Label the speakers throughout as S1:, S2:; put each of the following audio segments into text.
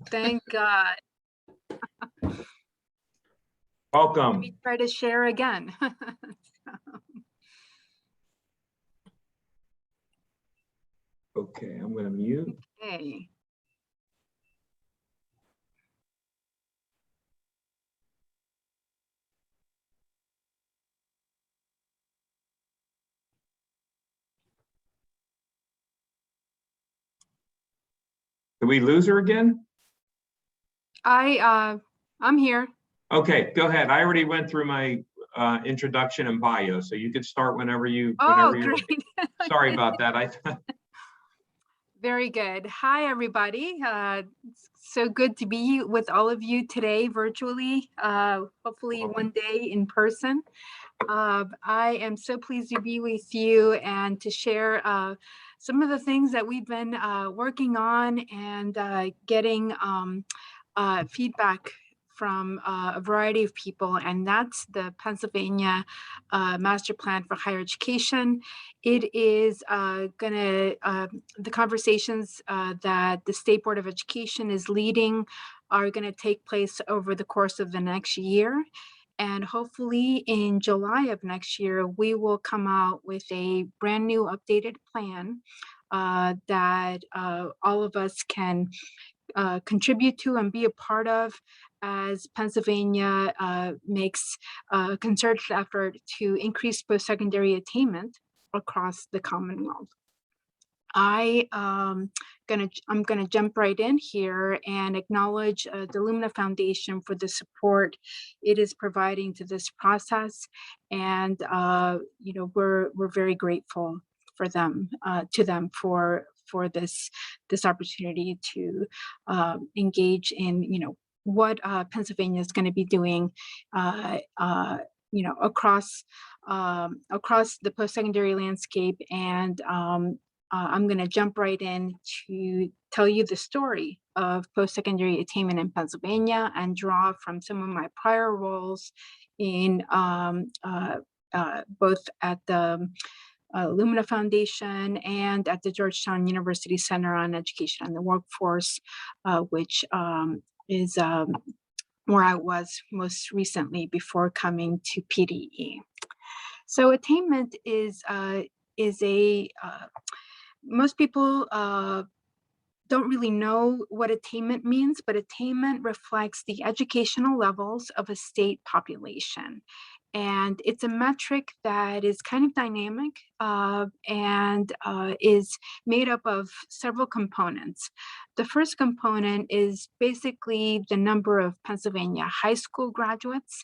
S1: Thank God.
S2: Welcome.
S1: Let me try to share again.
S2: Okay, I'm going to mute.
S1: Okay.
S2: Did we lose her again?
S1: I'm here.
S2: Okay, go ahead. I already went through my introduction and bio, so you could start whenever you're
S1: Great.
S2: ready. Sorry about that.
S1: Very good. Hi, everybody. It's so good to be with all of you today virtually, hopefully one day in person. I am so pleased to be with you and to share some of the things that we've been working on and getting feedback from a variety of people, and that's the Pennsylvania Master Plan for Higher Education. It is the conversations that the State Board of Education is leading are gonna take place over the course of the next year. And hopefully in July of next year, we will come out with a brand new updated plan that all of us can contribute to and be a part of as Pennsylvania makes a concerted effort to increase post-secondary attainment across the Commonwealth. I'm gonna jump right in here and acknowledge the Lumina Foundation for the support it is providing to this process, and you know, we're very grateful for them for this opportunity to engage in, you know, what Pennsylvania is going to be doing you know, across the post-secondary landscape. And I'm going to jump right in to tell you the story of post-secondary attainment in Pennsylvania and draw from some of my prior roles in both at the Lumina Foundation and at the Georgetown University Center on Education and the Workforce, which is where I was most recently before coming to PDE. So attainment is most people don't really know what attainment means, but attainment reflects the educational levels of a state population. And it's a metric that is kind of dynamic and is made up of several components. The first component is basically the number of Pennsylvania high school graduates.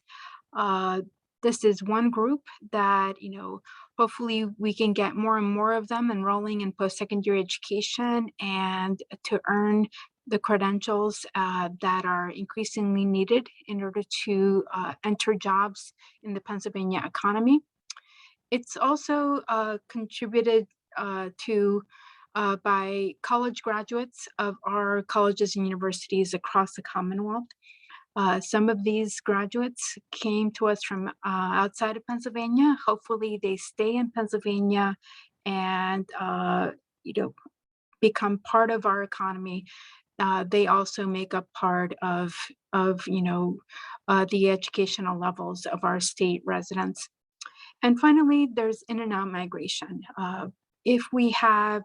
S1: This is one group that, you know, hopefully we can get more and more of them enrolling in post-secondary education and to earn the credentials that are increasingly needed in order to enter jobs in the Pennsylvania economy. It's also contributed to by college graduates of our colleges and universities across the Commonwealth. Some of these graduates came to us from outside of Pennsylvania. Hopefully they stay in Pennsylvania and you know, become part of our economy. They also make up part of you know, the educational levels of our state residents. And finally, there's in and out migration. If we have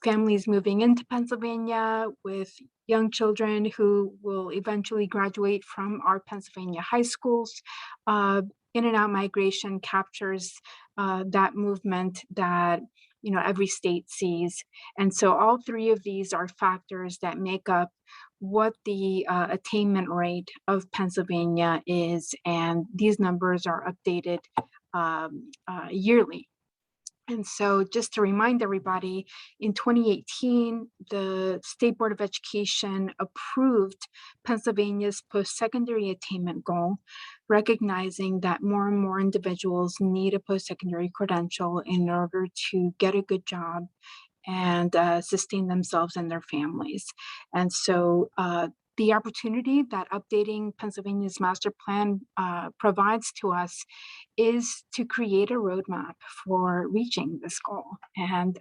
S1: families moving into Pennsylvania with young children who will eventually graduate from our Pennsylvania high schools, in and out migration captures that movement that, you know, every state sees. And so all three of these are factors that make up what the attainment rate of Pennsylvania is, and these numbers are updated yearly. And so just to remind everybody, in 2018, the State Board of Education approved Pennsylvania's post-secondary attainment goal, recognizing that more and more individuals need a post-secondary credential in order to get a good job and sustain themselves and their families. And so the opportunity that updating Pennsylvania's master plan provides to us is to create a roadmap for reaching this goal. And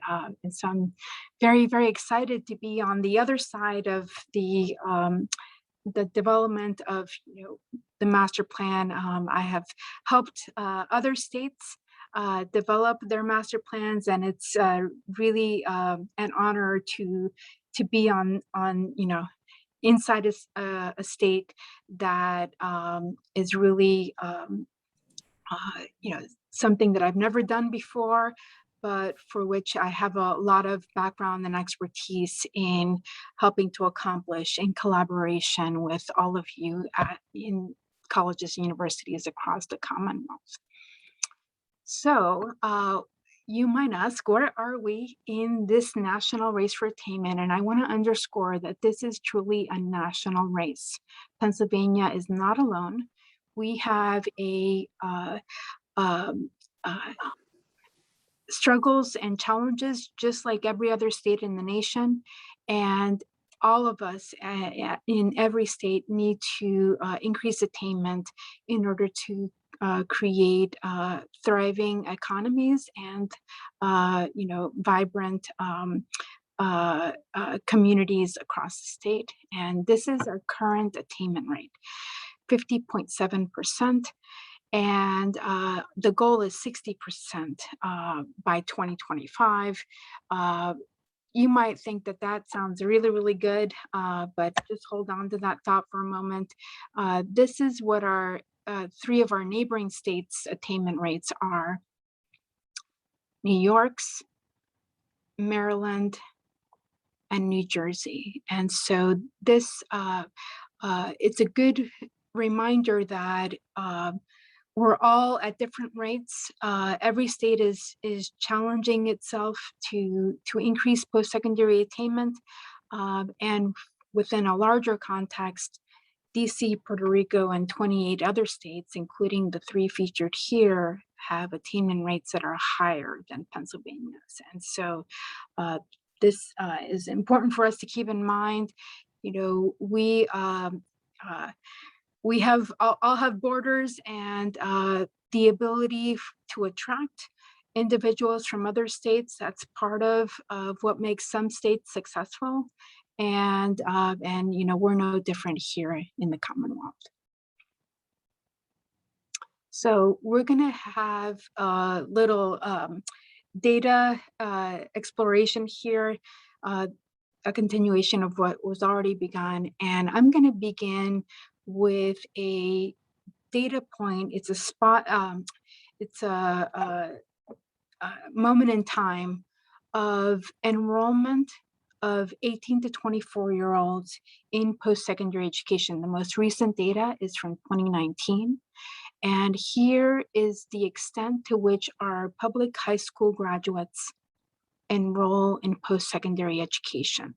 S1: so I'm very, very excited to be on the other side of the development of the master plan. I have helped other states develop their master plans, and it's really an honor to be on inside a state that is really something that I've never done before, but for which I have a lot of background and expertise in helping to accomplish in collaboration with all of you in colleges and universities across the Commonwealth. So you might ask, where are we in this national race for attainment? And I want to underscore that this is truly a national race. Pennsylvania is not alone. We have um, uh, struggles and challenges just like every other state in the nation. And all of us in every state need to increase attainment in order to create thriving economies and vibrant communities across the state. And this is our current attainment rate, 50.7%. And the goal is 60% by 2025. You might think that that sounds really, really good, but just hold on to that thought for a moment. This is what our three of our neighboring states' attainment rates are: New York's, Maryland, and New Jersey. And so this, it's a good reminder that we're all at different rates. Every state is challenging itself to increase post-secondary attainment, and within a larger context, DC, Puerto Rico, and 28 other states, including the three featured here, have attainment rates that are higher than Pennsylvania's. And so this is important for us to keep in mind. We have all have borders, and the ability to attract individuals from other states. That's part of what makes some states successful, and we're no different here in the Commonwealth. So we're going to have a little data exploration here, a continuation of what was already begun, and I'm going to begin with a data point. It's a spot, it's a moment in time of enrollment of 18 to 24-year-olds in post-secondary education. The most recent data is from 2019. And here is the extent to which our public high school graduates enroll in post-secondary education.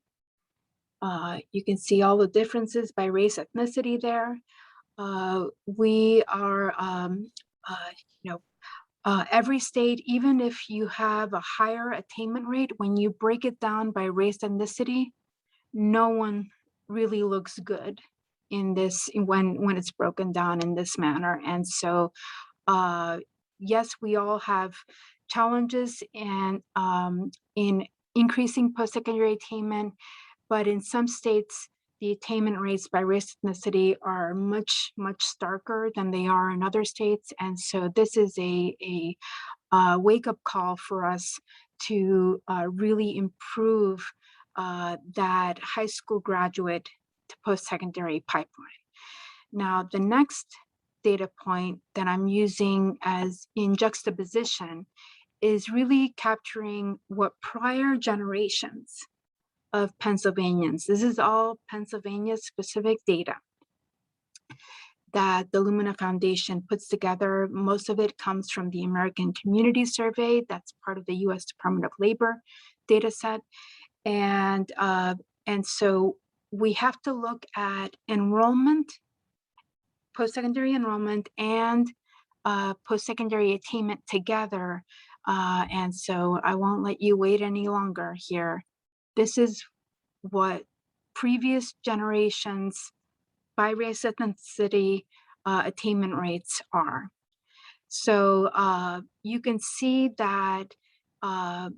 S1: You can see all the differences by race, ethnicity there. We are, every state, even if you have a higher attainment rate, when you break it down by race, ethnicity, no one really looks good in this when it's broken down in this manner. And so, yes, we all have challenges and in increasing post-secondary attainment, but in some states, the attainment rates by race ethnicity are much, much starker than they are in other states. And so this is a wake-up call for us to really improve that high school graduate to post-secondary pipeline. Now, the next data point that I'm using as in juxtaposition is really capturing what prior generations of Pennsylvanians, this is all Pennsylvania specific data that the Lumina Foundation puts together. Most of it comes from the American Community Survey. That's part of the US Department of Labor data set. And so we have to look at enrollment, post-secondary enrollment, and post-secondary attainment together. And so I won't let you wait any longer here. This is what previous generations by race ethnicity attainment rates are. So you can see that uh,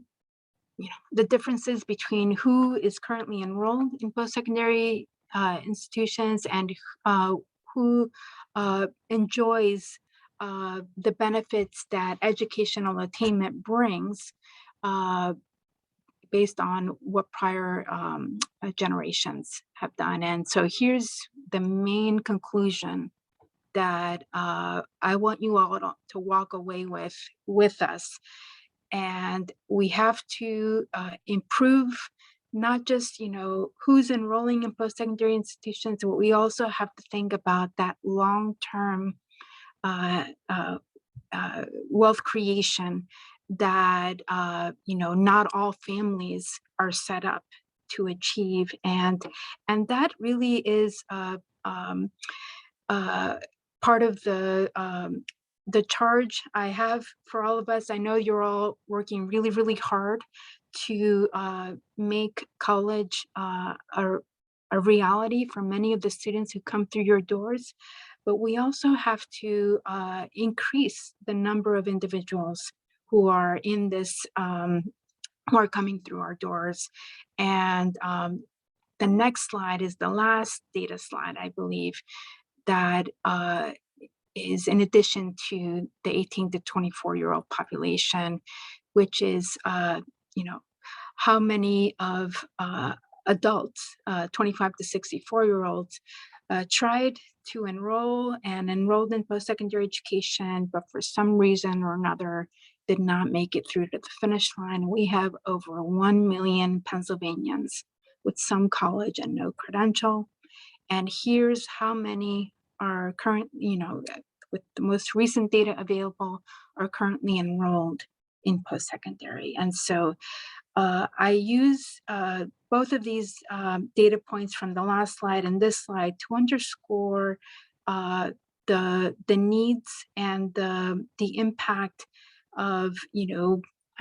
S1: the differences between who is currently enrolled in post-secondary institutions and who enjoys the benefits that educational attainment brings uh, based on what prior generations have done. And so here's the main conclusion that I want you all to walk away with us. And we have to improve not just who's enrolling in post-secondary institutions, but we also have to think about that long-term uh, uh, wealth creation that not all families are set up to achieve, and that really is um, uh, part of the charge I have for all of us. I know you're all working really, really hard to make college a reality for many of the students who come through your doors, but we also have to increase the number of individuals who are in this, who are coming through our doors. And the next slide is the last data slide, I believe, that is in addition to the 18 to 24-year-old population, which is, how many of adults, 25 to 64-year-olds, tried to enroll and enrolled in post-secondary education, but for some reason or another did not make it through to the finish line. We have over 1 million Pennsylvanians with some college and no credential. And here's how many are with the most recent data available, are currently enrolled in post-secondary. And so I use both of these data points from the last slide and this slide to underscore the needs and the impact of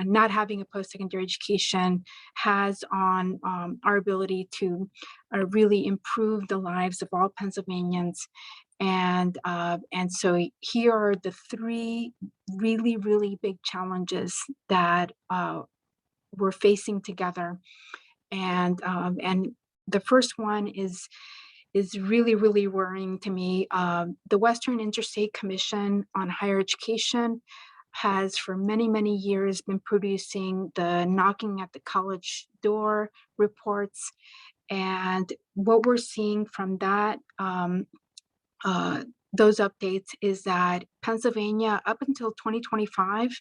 S1: not having a post-secondary education has on our ability to really improve the lives of all Pennsylvanians. And so here are the three really, really big challenges that we're facing together. And the first one is really, really worrying to me. The Western Interstate Commission on Higher Education has for many, many years been producing the knocking at the college door reports. And what we're seeing from that, those updates, is that Pennsylvania up until 2025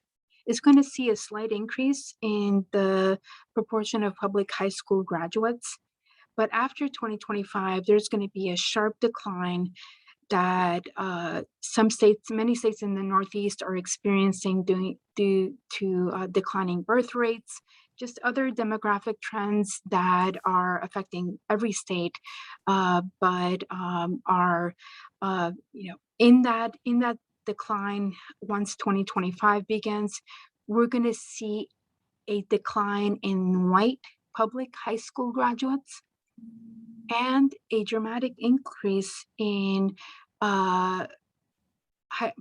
S1: is going to see a slight increase in the proportion of public high school graduates. But after 2025, there's going to be a sharp decline that many states in the Northeast are experiencing due to declining birth rates, just other demographic trends that are affecting every state, but are in that decline. Once 2025 begins, we're going to see a decline in white public high school graduates and a dramatic increase in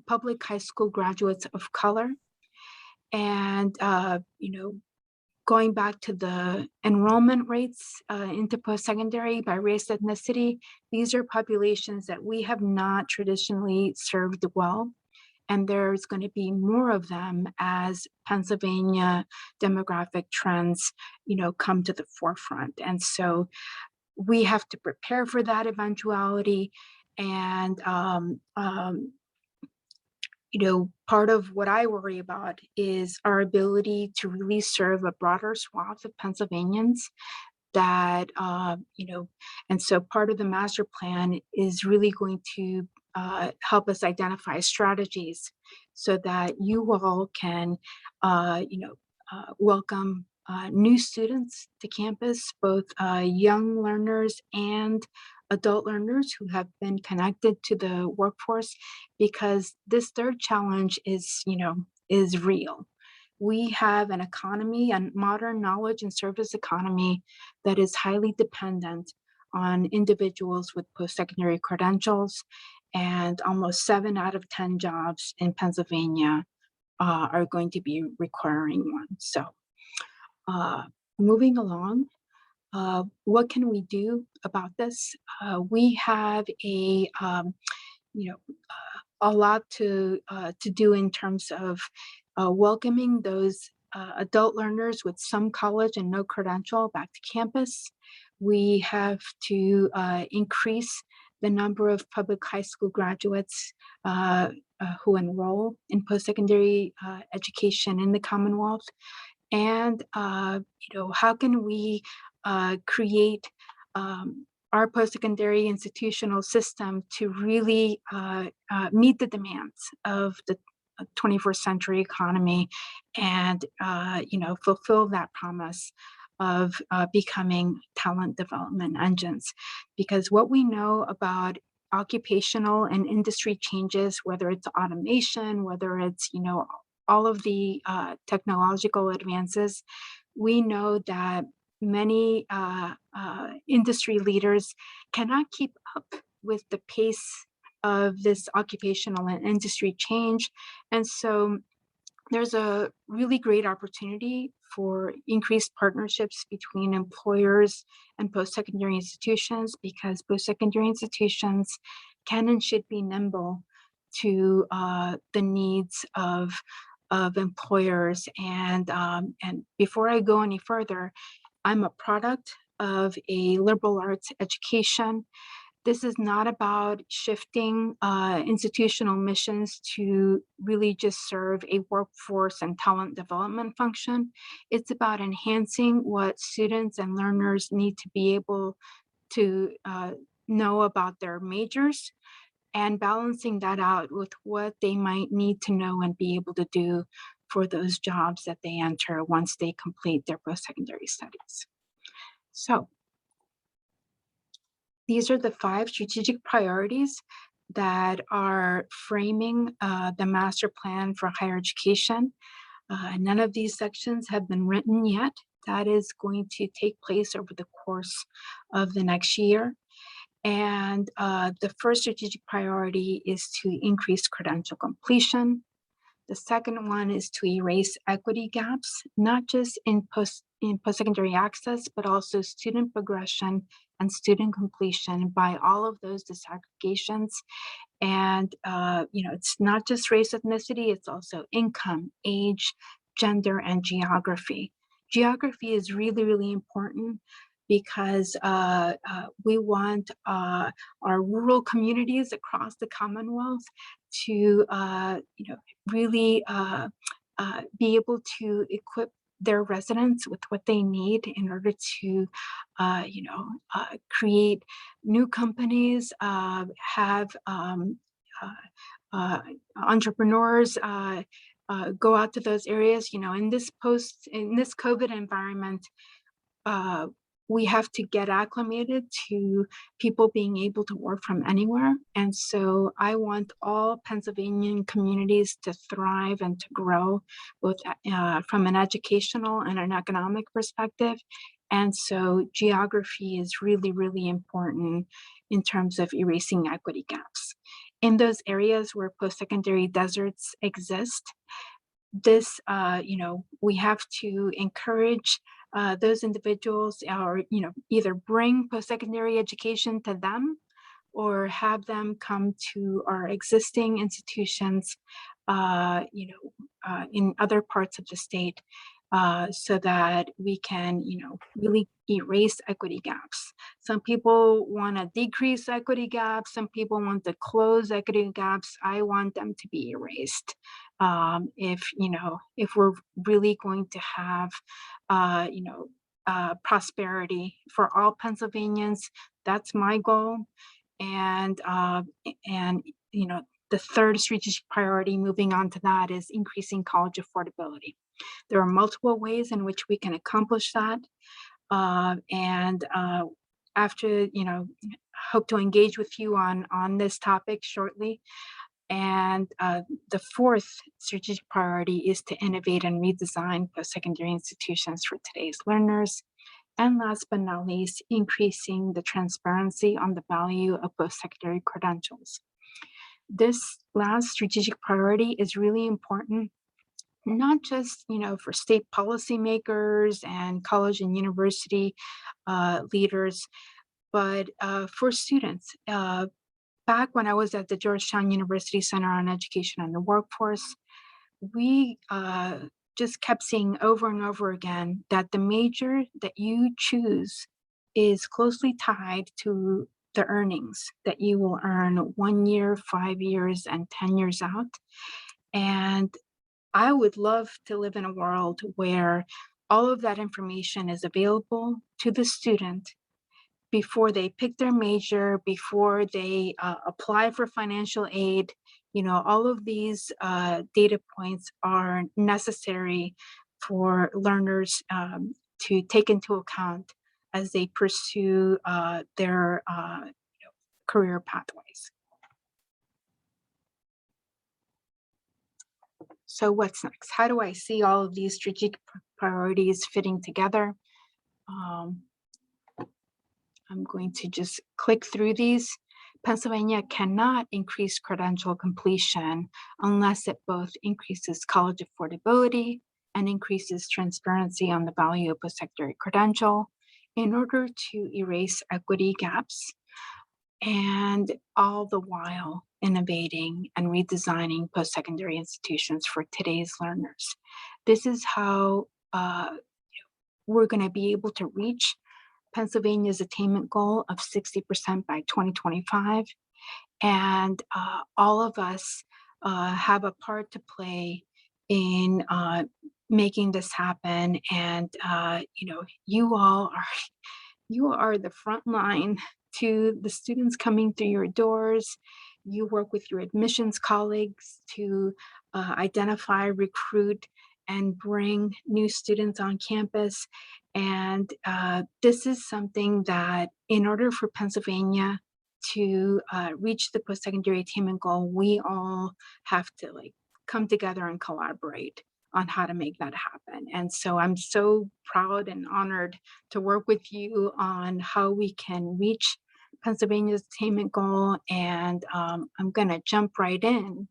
S1: public high school graduates of color. And going back to the enrollment rates into post-secondary by race ethnicity, these are populations that we have not traditionally served well. And there's going to be more of them as Pennsylvania demographic trends, come to the forefront. And so we have to prepare for that eventuality. And part of what I worry about is our ability to really serve a broader swath of Pennsylvanians that, and so part of the master plan is really going to help us identify strategies so that you all can, welcome new students to campus, both young learners and adult learners who have been connected to the workforce, because this third challenge is real. We have an economy, a modern knowledge and service economy, that is highly dependent on individuals with post-secondary credentials, and almost 7 out of 10 jobs in Pennsylvania are going to be requiring one. So uh, moving along, what can we do about this? We have you know, a lot to do in terms of welcoming those adult learners with some college and no credential back to campus. We have to increase the number of public high school graduates who enroll in post-secondary education in the Commonwealth. And how can we create our post-secondary institutional system to really meet the demands of the 21st century economy, and fulfill that promise of becoming talent development engines. Because what we know about occupational and industry changes, whether it's automation, whether it's all of the technological advances, we know that many industry leaders cannot keep up with the pace of this occupational and industry change. And so there's a really great opportunity for increased partnerships between employers and post-secondary institutions, because post-secondary institutions can and should be nimble to the needs of employers. And before I go any further, I'm a product of a liberal arts education. This is not about shifting institutional missions to really just serve a workforce and talent development function. It's about enhancing what students and learners need to be able to know about their majors, and balancing that out with what they might need to know and be able to do for those jobs that they enter once they complete their post-secondary studies. So these are the 5 strategic priorities that are framing the master plan for higher education. None of these sections have been written yet. That is going to take place over the course of the next year. And the first strategic priority is to increase credential completion. The second one is to erase equity gaps, not just in post-secondary access, but also student progression and student completion by all of those disaggregations. And it's not just race, ethnicity, it's also income, age, gender, and geography. Geography is really, really important because we want our rural communities across the Commonwealth to really be able to equip their residents with what they need in order to create new companies, have entrepreneurs go out to those areas. In this COVID environment, we have to get acclimated to people being able to work from anywhere. And so I want all Pennsylvanian communities to thrive and to grow, both from an educational and an economic perspective. And so geography is really, really important in terms of erasing equity gaps. In those areas where post-secondary deserts exist, this, we have to encourage those individuals, or either bring post-secondary education to them, or have them come to our existing institutions, in other parts of the state, so that we can, really erase equity gaps. Some people want to decrease equity gaps. Some people want to close equity gaps. I want them to be erased. If we're really going to have, prosperity for all Pennsylvanians, that's my goal. And the third strategic priority, moving on to that, is increasing college affordability. There are multiple ways in which we can accomplish that. And after, hope to engage with you on this topic shortly. And the fourth strategic priority is to innovate and redesign post-secondary institutions for today's learners. And last but not least, increasing the transparency on the value of post-secondary credentials. This last strategic priority is really important, not just for state policymakers and college and university leaders, but for students. Back when I was at the Georgetown University Center on Education and the Workforce, we just kept seeing over and over again that the major that you choose is closely tied to the earnings that you will earn 1 year, 5 years, and 10 years out. And I would love to live in a world where all of that information is available to the student before they pick their major, before they apply for financial aid. All of these data points are necessary for learners to take into account as they pursue their career pathways. So what's next? How do I see all of these strategic priorities fitting together? I'm going to just click through these. Pennsylvania cannot increase credential completion unless it both increases college affordability and increases transparency on the value of post-secondary credential in order to erase equity gaps, and all the while innovating and redesigning post-secondary institutions for today's learners. This is how we're going to be able to reach Pennsylvania's attainment goal of 60% by 2025. And all of us have a part to play in making this happen. And you all are the front line to the students coming through your doors. You work with your admissions colleagues to identify, recruit, and bring new students on campus. And this is something that, in order for Pennsylvania to reach the post-secondary attainment goal, we all have to come together and collaborate on how to make that happen. And so I'm so proud and honored to work with you on how we can reach Pennsylvania's attainment goal. And I'm going to jump right in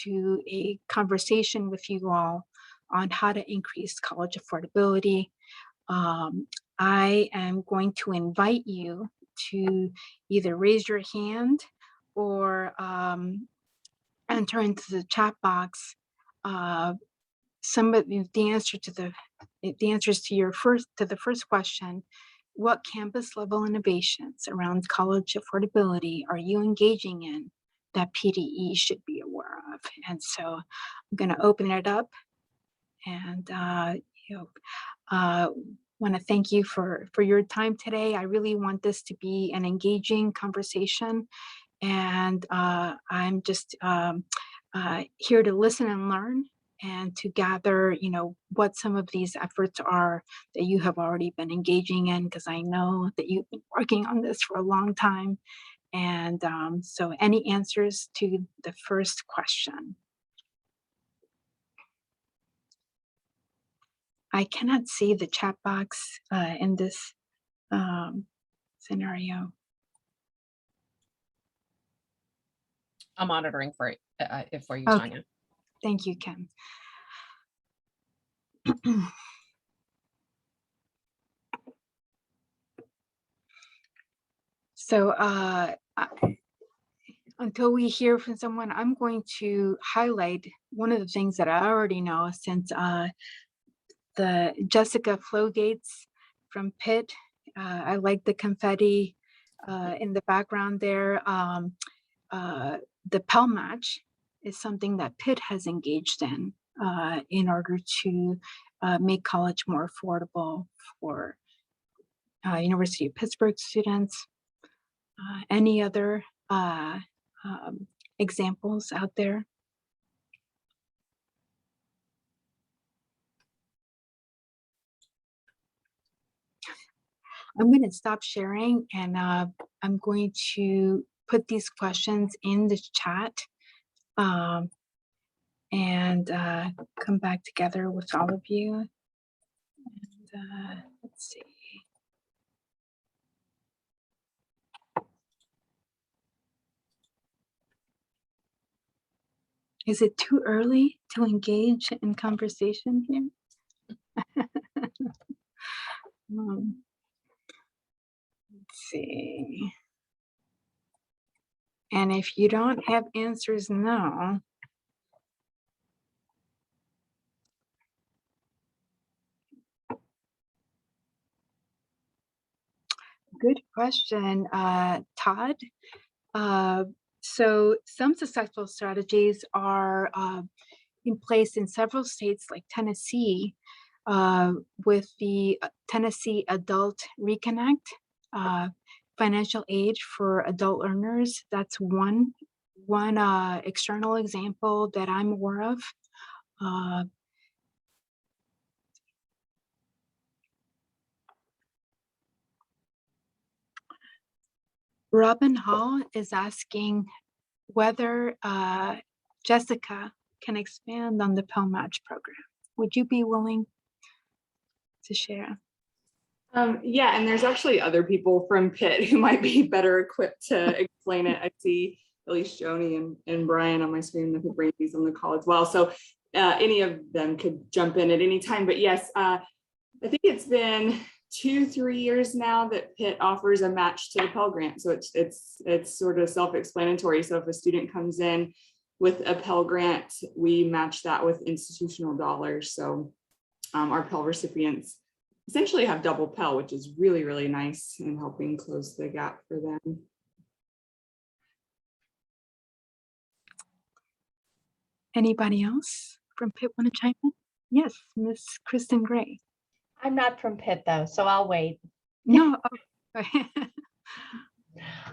S1: to a conversation with you all on how to increase college affordability. I am going to invite you to either raise your hand or enter into the chat box some of the answers to the first question. What campus level innovations around college affordability are you engaging in that PDE should be aware of? And so I'm going to open it up, and want to thank you for your time today. I really want this to be an engaging conversation, and I'm just here to listen and learn, and to gather, what some of these efforts are that you have already been engaging in, because I know that you've been working on this for a long time. And so any answers to the first question? I cannot see the chat box in this scenario.
S3: I'm monitoring for it for you,
S1: Okay.
S3: Tanya.
S1: Thank you, Kim. So until we hear from someone, I'm going to highlight one of the things that I already know, since the Jessica Flowgates from Pitt. I like the confetti in the background there. The Pell Match is something that Pitt has engaged in order to make college more affordable for University of Pittsburgh students. Any other examples out there? I'm going to stop sharing, and I'm going to put these questions in the chat and come back together with all of you. And let's see. Is it too early to engage in conversation here? Let's see. And if you don't have answers now, good question, Todd. So some successful strategies are in place in several states like Tennessee, with the Tennessee Adult Reconnect, financial aid for adult learners. That's one external example that I'm aware of. Robin Hall is asking whether Jessica can expand on the Pell Match program. Would you be willing to share?
S4: Yeah, and there's actually other people from Pitt who might be better equipped to explain it. I see at least Joni and Brian on my screen. I think Brandy's on the call as well. So any of them could jump in at any time. But yes, I think it's been 2-3 years now that Pitt offers a match to the Pell Grant. So it's sort of self-explanatory. So if a student comes in with a Pell Grant, we match that with institutional dollars. So our Pell recipients essentially have double Pell, which is really, really nice in helping close the gap for them.
S1: Anybody else from Pitt want to chime in? Yes, Miss Kristen Gray.
S5: I'm not from Pitt though, so I'll wait.
S1: No.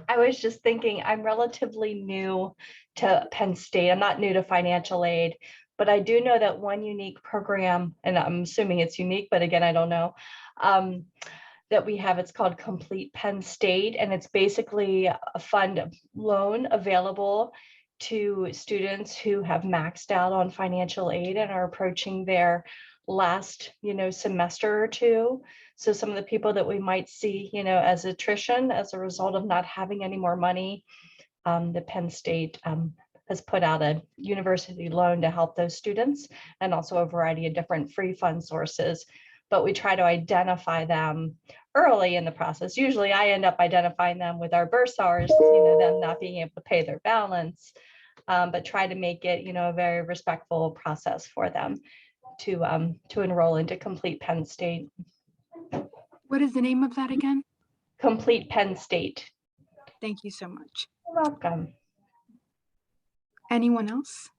S5: I was just thinking I'm relatively new to Penn State. I'm not new to financial aid, but I do know that one unique program, and I'm assuming it's unique, but again, I don't know, that we have, it's called Complete Penn State, and it's basically a fund loan available to students who have maxed out on financial aid and are approaching their last, semester or two. So some of the people that we might see, as attrition as a result of not having any more money, the Penn State has put out a university loan to help those students, and also a variety of different free fund sources. But we try to identify them early in the process. Usually I end up identifying them with our bursars, them not being able to pay their balance, but try to make it, a very respectful process for them to enroll into Complete Penn State.
S1: What is the name of that again?
S5: Complete Penn State.
S1: Thank you so much.
S5: You're welcome.
S1: Anyone else?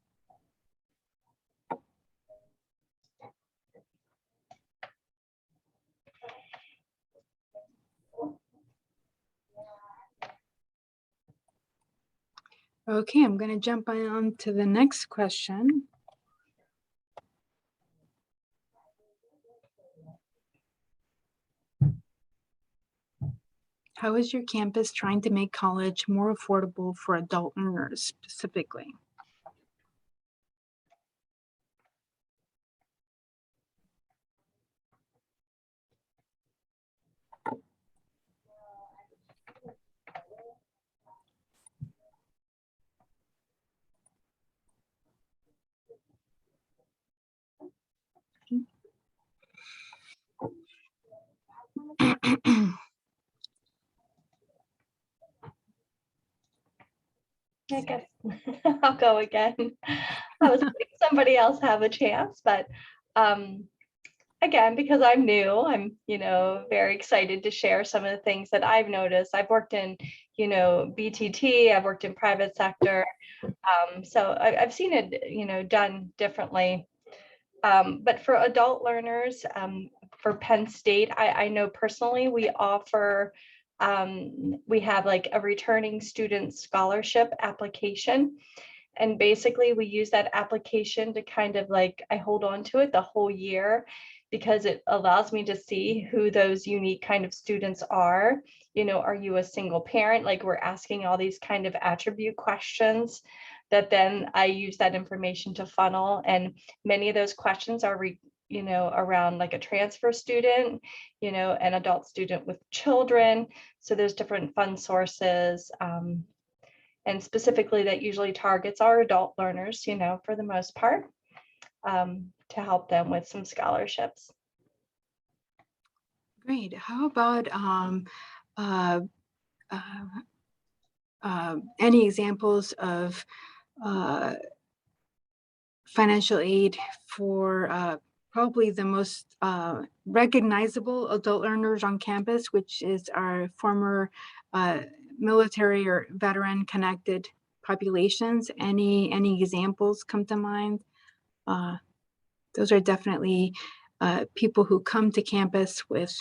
S1: Okay, I'm going to jump on to the next question. How is your campus trying to make college more affordable for adult learners specifically?
S5: I guess I'll go again. I was hoping somebody else have a chance, but again, because I'm new, I'm, very excited to share some of the things that I've noticed. I've worked in, BTT, I've worked in private sector. So I've seen it, done differently. But for adult learners, for Penn State, I know personally we offer, we have like a returning student scholarship application. And basically we use that application to kind of like, I hold on to it the whole year because it allows me to see who those unique kind of students are. Are you a single parent? Like we're asking all these kind of attribute questions that then I use that information to funnel. And many of those questions are, around like a transfer student, an adult student with children. So there's different fund sources, And specifically, that usually targets our adult learners, for the most part, to help them with some scholarships.
S1: Great. How about uh, any examples of financial aid for probably the most recognizable adult learners on campus, which is our former military or veteran connected populations? Any examples come to mind? Those are definitely people who come to campus with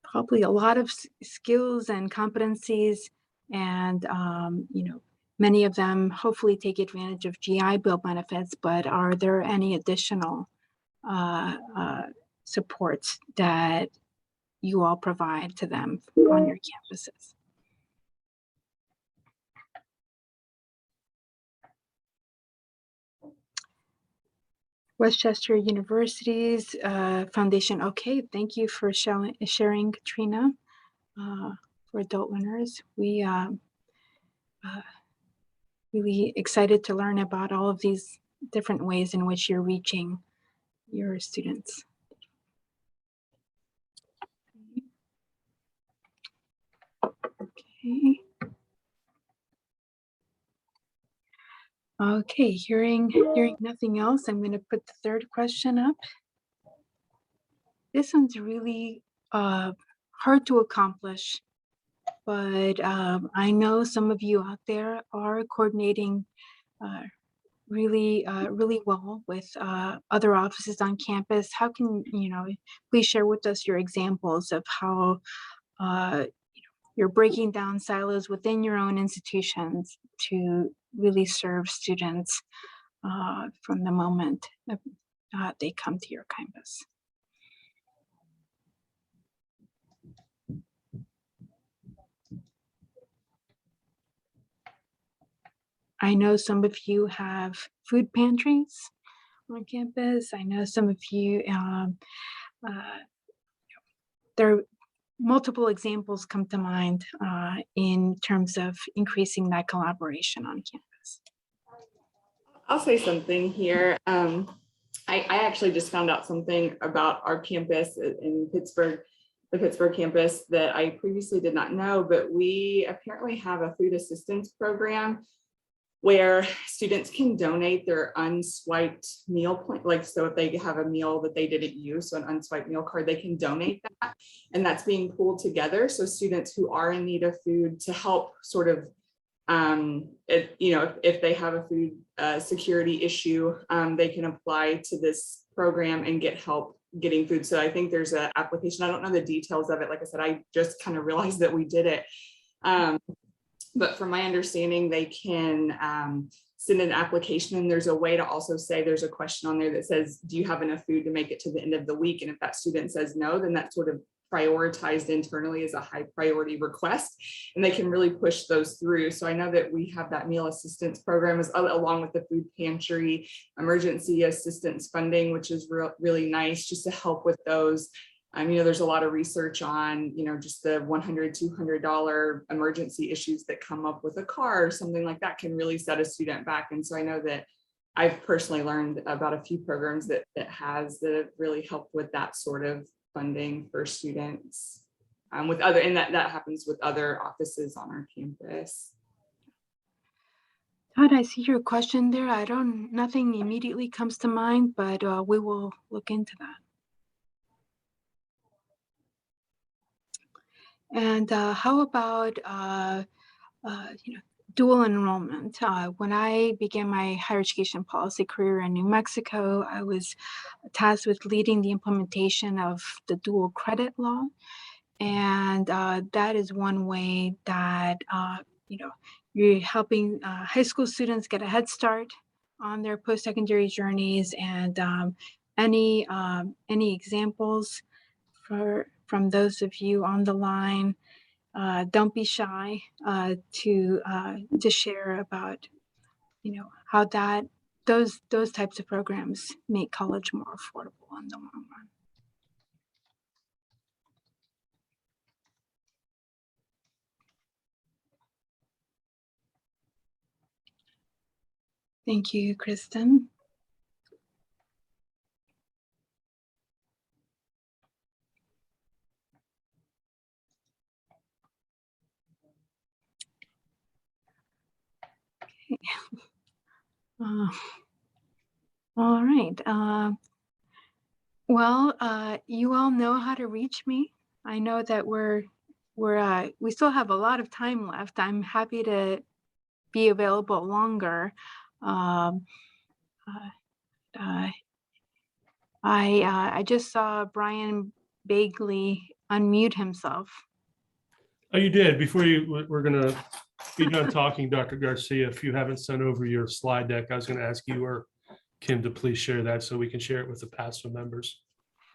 S1: probably a lot of skills and competencies, and many of them hopefully take advantage of GI Bill benefits, but are there any additional supports that you all provide to them on your campuses? Westchester University's Foundation. Okay, thank you for sharing, Katrina. For adult learners, we really excited to learn about all of these different ways in which you're reaching your students. Okay. Okay, hearing nothing else, I'm going to put the third question up. This one's really hard to accomplish, but I know some of you out there are coordinating really well with other offices on campus. How can please share with us your examples of how you're breaking down silos within your own institutions to really serve students from the moment they come to your campus. I know some of you have food pantries on campus. I know some of you, there are multiple examples come to mind in terms of increasing that collaboration on campus.
S4: I'll say something here. I actually just found out something about our campus in Pittsburgh, the Pittsburgh campus, that I previously did not know, but we apparently have a food assistance program where students can donate their unswiped meal plan. Like, so if they have a meal that they didn't use, so an unswiped meal card, they can donate that. And that's being pulled together. So students who are in need of food, to help sort of, if they have a food security issue, they can apply to this program and get help getting food. So I think there's an application. I don't know the details of it. Like I said, I just kind of realized that we did it. But from my understanding, they can send an application, and there's a way to also say, there's a question on there that says, do you have enough food to make it to the end of the week? And if that student says no, then that's sort of prioritized internally as a high priority request, and they can really push those through. So I know that we have that meal assistance program along with the food pantry emergency assistance funding, which is really nice, just to help with those. There's a lot of research on, just the $100, $200 emergency issues that come up with a car or something like that can really set a student back. And so I know that I've personally learned about a few programs that have really helped with that sort of funding for students and that happens with other offices on our campus.
S1: Todd, I see your question there. Nothing immediately comes to mind, but we will look into that. And how about dual enrollment? When I began my higher education policy career in New Mexico, I was tasked with leading the implementation of the dual credit law, and that is one way that you're helping high school students get a head start on their post-secondary journeys. And any examples from those of you on the line? Don't be shy to share about how those types of programs make college more affordable in the long run. Thank you, Kristen. Okay. All right. You all know how to reach me. I know that we still have a lot of time left. I'm happy to be available longer. Um, uh, I just saw Brian Bagley unmute himself.
S6: Oh, you did. We're going to be done talking, Dr. Garcia. If you haven't sent over your slide deck, I was going to ask you or Kim to please share that so we can share it with the PASFA members.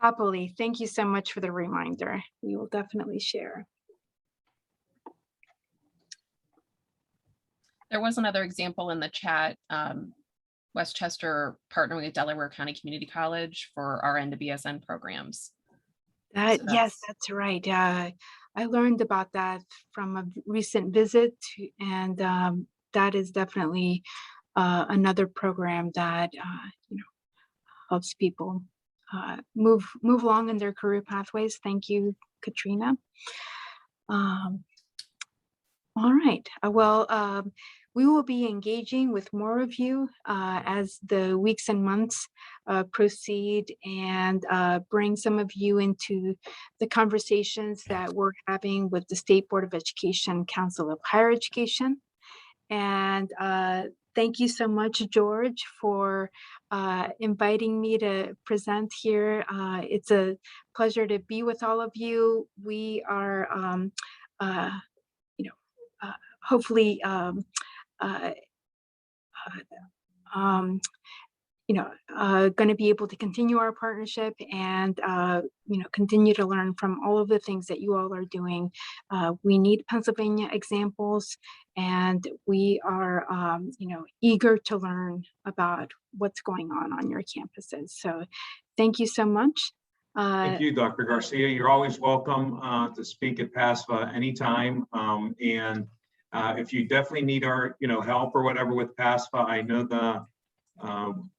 S1: Happily. Thank you so much for the reminder. We will definitely share.
S3: There was another example in the chat. Westchester partnering with Delaware County Community College for RN to BSN programs.
S1: Yes,
S3: that's-
S1: that's right. I learned about that from a recent visit, and that is definitely another program that helps people move along in their career pathways. Thank you, Katrina. All right. We will be engaging with more of you as the weeks and months proceed, and bring some of you into the conversations that we're having with the State Board of Education, Council of Higher Education. And thank you so much, George, for inviting me to present here. It's a pleasure to be with all of you. We are hopefully going to be able to continue our partnership and continue to learn from all of the things that you all are doing. We need Pennsylvania examples, and we are eager to learn about what's going on your campuses. So thank you so much.
S2: Thank you, Dr. Garcia. You're always welcome to speak at PASFA anytime. If you definitely need our help or whatever with PASFA, I know the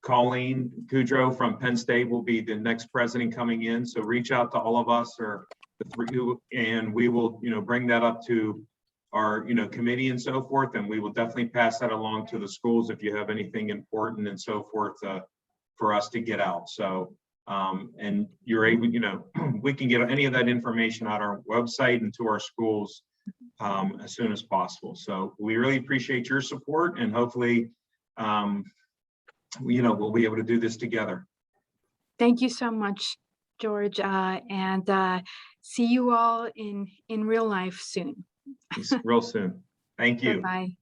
S2: Colleen Kudrow from Penn State will be the next president coming in. So reach out to all of us or the three, and we will bring that up to our committee and so forth. And we will definitely pass that along to the schools if you have anything important and so forth for us to get out. So and you're able, we can get any of that information on our website and to our schools as soon as possible. So we really appreciate your support, and hopefully we'll be able to do this together.
S1: Thank you so much, George, and see you all in real life soon.
S2: Real soon. Thank you.
S1: Bye-bye.